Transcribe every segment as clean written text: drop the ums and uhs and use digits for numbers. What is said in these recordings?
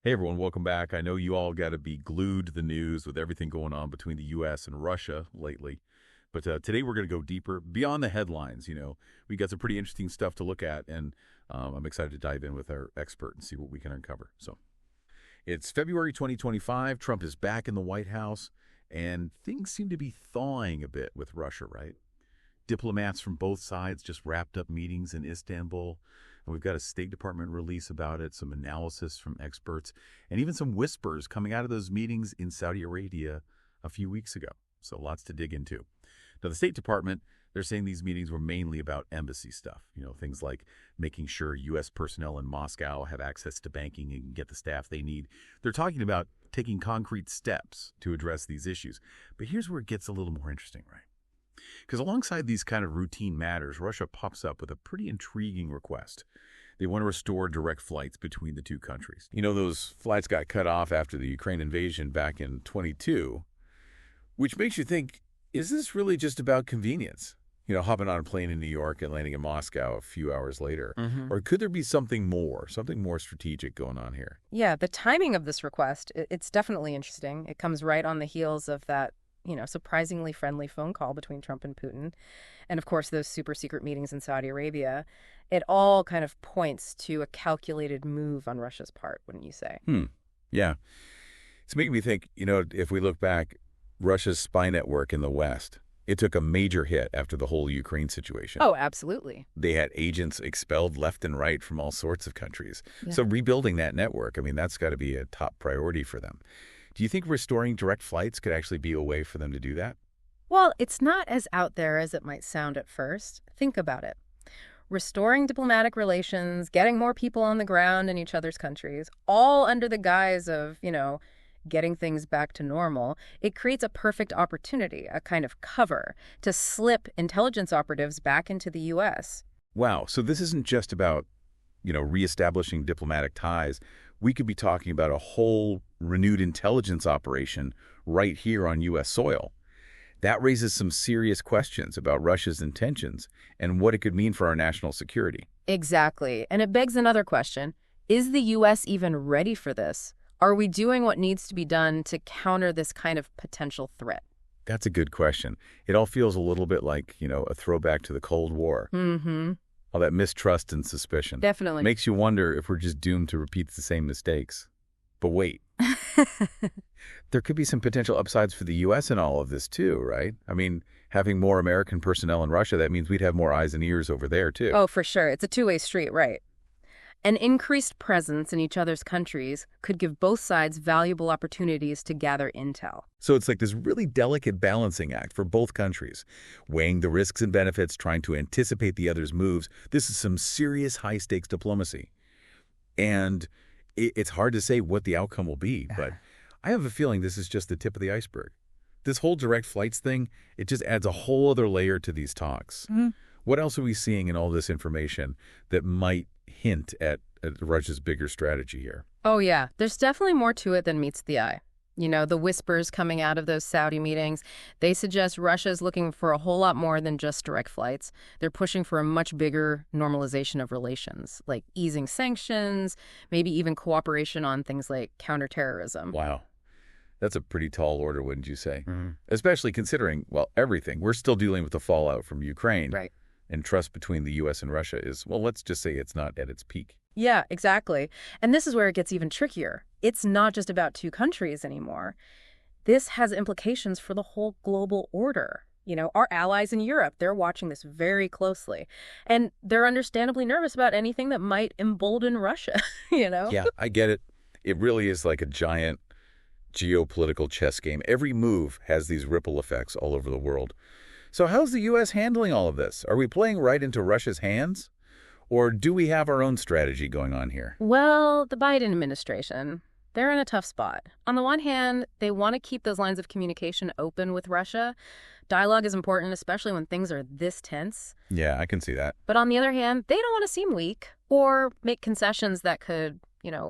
Hey everyone, welcome back. I know you all got to be glued to the news with everything going on between the U.S. and Russia lately. But today we're going to go deeper beyond the headlines. We got some pretty interesting stuff to look at, and I'm excited to dive in with our expert and see what we can uncover. So it's February 2025. Trump is back in the White House, and things seem to be thawing a bit with Russia, right? Diplomats from both sides just wrapped up meetings in Istanbul. And we've got a State Department release about it, some analysis from experts, and even some whispers coming out of those meetings in Saudi Arabia a few weeks ago. So lots to dig into. Now, the State Department, they're saying these meetings were mainly about embassy stuff. Things like making sure U.S. personnel in Moscow have access to banking and get the staff they need. They're talking about taking concrete steps to address these issues. But here's where it gets a little more interesting, right? Because alongside these kind of routine matters, Russia pops up with a pretty intriguing request. They want to restore direct flights between the two countries. Those flights got cut off after the Ukraine invasion back in 22, which makes you think, is this really just about convenience? Hopping on a plane in New York and landing in Moscow a few hours later. Or could there be something more strategic going on here? Yeah, the timing of this request, it's definitely interesting. It comes right on the heels of that surprisingly friendly phone call between Trump and Putin. And of course, those super secret meetings in Saudi Arabia. It all kind of points to a calculated move on Russia's part, wouldn't you say? Yeah. It's making me think, if we look back, Russia's spy network in the West, it took a major hit after the whole Ukraine situation. Oh, absolutely. They had agents expelled left and right from all sorts of countries. Yeah. So rebuilding that network, that's got to be a top priority for them. Do you think restoring direct flights could actually be a way for them to do that? Well, it's not as out there as it might sound at first. Think about it. Restoring diplomatic relations, getting more people on the ground in each other's countries, all under the guise of, getting things back to normal, it creates a perfect opportunity, a kind of cover, to slip intelligence operatives back into the U.S. Wow. So this isn't just about, reestablishing diplomatic ties. We could be talking about a whole renewed intelligence operation right here on U.S. soil. That raises some serious questions about Russia's intentions and what it could mean for our national security. Exactly. And it begs another question. Is the U.S. even ready for this? Are we doing what needs to be done to counter this kind of potential threat? That's a good question. It all feels a little bit like, a throwback to the Cold War. All that mistrust and suspicion. Definitely. Makes you wonder if we're just doomed to repeat the same mistakes. But wait. There could be some potential upsides for the U.S. in all of this, too, right? Having more American personnel in Russia, that means we'd have more eyes and ears over there, too. Oh, for sure. It's a two-way street, right? An increased presence in each other's countries could give both sides valuable opportunities to gather intel. So it's like this really delicate balancing act for both countries, weighing the risks and benefits, trying to anticipate the other's moves. This is some serious high-stakes diplomacy. And it's hard to say what the outcome will be, but I have a feeling this is just the tip of the iceberg. This whole direct flights thing, it just adds a whole other layer to these talks. What else are we seeing in all this information that might hint at Russia's bigger strategy here? Oh, yeah. There's definitely more to it than meets the eye. The whispers coming out of those Saudi meetings, they suggest Russia's looking for a whole lot more than just direct flights. They're pushing for a much bigger normalization of relations, like easing sanctions, maybe even cooperation on things like counterterrorism. Wow. That's a pretty tall order, wouldn't you say? Especially considering, everything. We're still dealing with the fallout from Ukraine. Right. And trust between the U.S. and Russia is, let's just say it's not at its peak. Yeah, exactly. And this is where it gets even trickier. It's not just about two countries anymore. This has implications for the whole global order. Our allies in Europe, they're watching this very closely. And they're understandably nervous about anything that might embolden Russia, Yeah, I get it. It really is like a giant geopolitical chess game. Every move has these ripple effects all over the world. So how's the U.S. handling all of this? Are we playing right into Russia's hands? Or do we have our own strategy going on here? Well, the Biden administration, they're in a tough spot. On the one hand, they want to keep those lines of communication open with Russia. Dialogue is important, especially when things are this tense. Yeah, I can see that. But on the other hand, they don't want to seem weak or make concessions that could,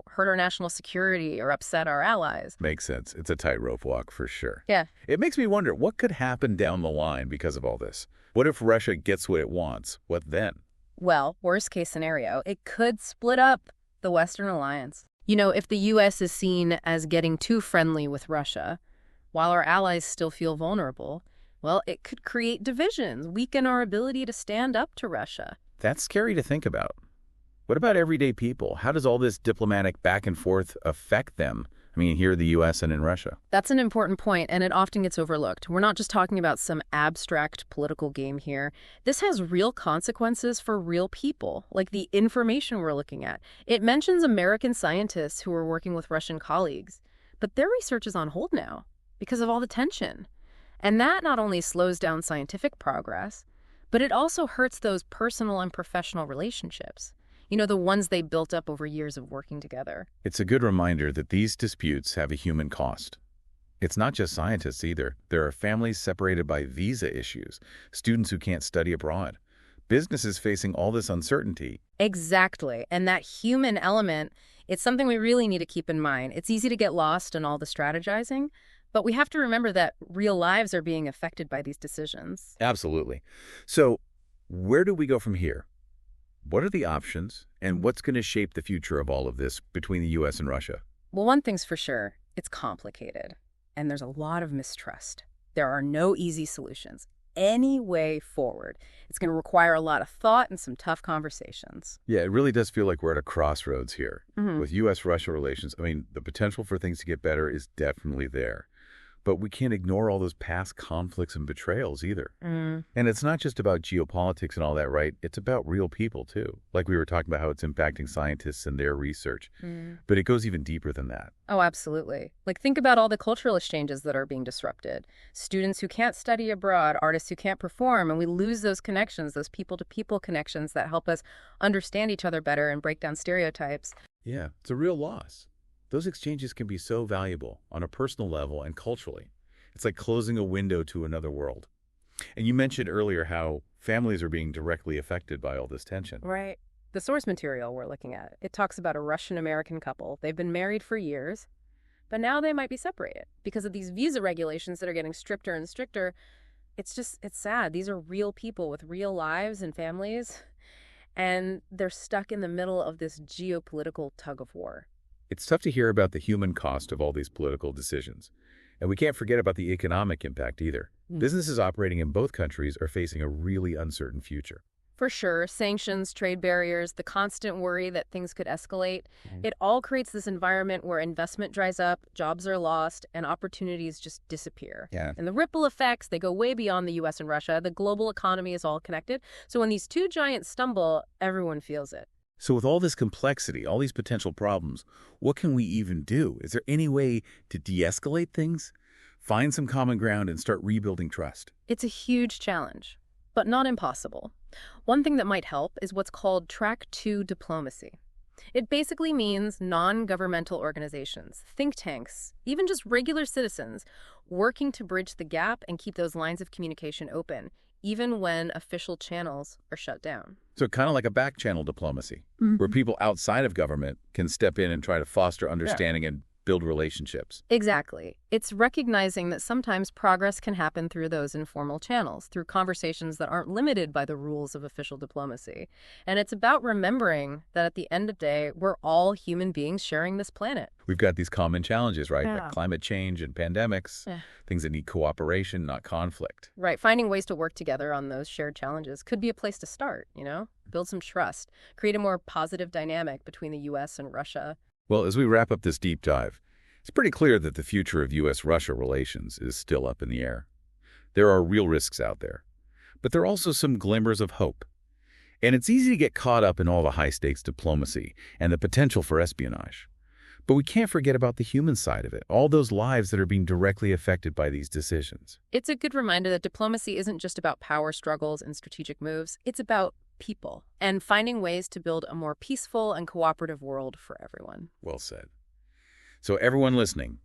hurt our national security or upset our allies. Makes sense. It's a tightrope walk for sure. Yeah. It makes me wonder, what could happen down the line because of all this? What if Russia gets what it wants? What then? Well, worst case scenario, it could split up the Western alliance. If the U.S. is seen as getting too friendly with Russia, while our allies still feel vulnerable, well, it could create divisions, weaken our ability to stand up to Russia. That's scary to think about. What about everyday people? How does all this diplomatic back and forth affect them? I mean, here in the U.S. and in Russia. That's an important point, and it often gets overlooked. We're not just talking about some abstract political game here. This has real consequences for real people, like the information we're looking at. It mentions American scientists who are working with Russian colleagues, but their research is on hold now because of all the tension. And that not only slows down scientific progress, but it also hurts those personal and professional relationships. The ones they built up over years of working together. It's a good reminder that these disputes have a human cost. It's not just scientists either. There are families separated by visa issues, students who can't study abroad, businesses facing all this uncertainty. Exactly. And that human element, it's something we really need to keep in mind. It's easy to get lost in all the strategizing, but we have to remember that real lives are being affected by these decisions. Absolutely. So, where do we go from here? What are the options, and what's going to shape the future of all of this between the U.S. and Russia? Well, one thing's for sure, it's complicated, and there's a lot of mistrust. There are no easy solutions. Any way forward, it's going to require a lot of thought and some tough conversations. Yeah, it really does feel like we're at a crossroads here. With U.S.-Russia relations, I mean, the potential for things to get better is definitely there. But we can't ignore all those past conflicts and betrayals either. And it's not just about geopolitics and all that, right? It's about real people, too. Like we were talking about how it's impacting scientists and their research. But it goes even deeper than that. Oh, absolutely. Like, think about all the cultural exchanges that are being disrupted. Students who can't study abroad, artists who can't perform, and we lose those connections, those people-to-people connections that help us understand each other better and break down stereotypes. Yeah, it's a real loss. Those exchanges can be so valuable on a personal level and culturally. It's like closing a window to another world. And you mentioned earlier how families are being directly affected by all this tension. Right. The source material we're looking at, it talks about a Russian-American couple. They've been married for years, but now they might be separated because of these visa regulations that are getting stricter and stricter. It's sad. These are real people with real lives and families, and they're stuck in the middle of this geopolitical tug of war. It's tough to hear about the human cost of all these political decisions. And we can't forget about the economic impact either. Businesses operating in both countries are facing a really uncertain future. For sure, sanctions, trade barriers, the constant worry that things could escalate, it all creates this environment where investment dries up, jobs are lost, and opportunities just disappear. Yeah. And the ripple effects, they go way beyond the U.S. and Russia. The global economy is all connected. So when these two giants stumble, everyone feels it. So with all this complexity, all these potential problems, what can we even do? Is there any way to de-escalate things? Find some common ground and start rebuilding trust? It's a huge challenge, but not impossible. One thing that might help is what's called Track 2 diplomacy. It basically means non-governmental organizations, think tanks, even just regular citizens, working to bridge the gap and keep those lines of communication open, even when official channels are shut down. So kind of like a back channel diplomacy, where people outside of government can step in and try to foster understanding and build relationships. Exactly. It's recognizing that sometimes progress can happen through those informal channels, through conversations that aren't limited by the rules of official diplomacy. And it's about remembering that at the end of the day, we're all human beings sharing this planet. We've got these common challenges, right? Yeah. Like climate change and pandemics, things that need cooperation, not conflict. Right. Finding ways to work together on those shared challenges could be a place to start, build some trust, create a more positive dynamic between the U.S. and Russia. Well, as we wrap up this deep dive, it's pretty clear that the future of U.S.-Russia relations is still up in the air. There are real risks out there, but there are also some glimmers of hope. And it's easy to get caught up in all the high-stakes diplomacy and the potential for espionage. But we can't forget about the human side of it, all those lives that are being directly affected by these decisions. It's a good reminder that diplomacy isn't just about power struggles and strategic moves. It's about people and finding ways to build a more peaceful and cooperative world for everyone. Well said. So everyone listening,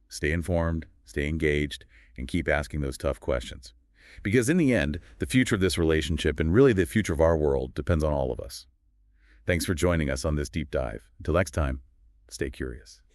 stay informed, stay engaged, and keep asking those tough questions. Because in the end, the future of this relationship and really the future of our world depends on all of us. Thanks for joining us on this deep dive. Until next time, stay curious.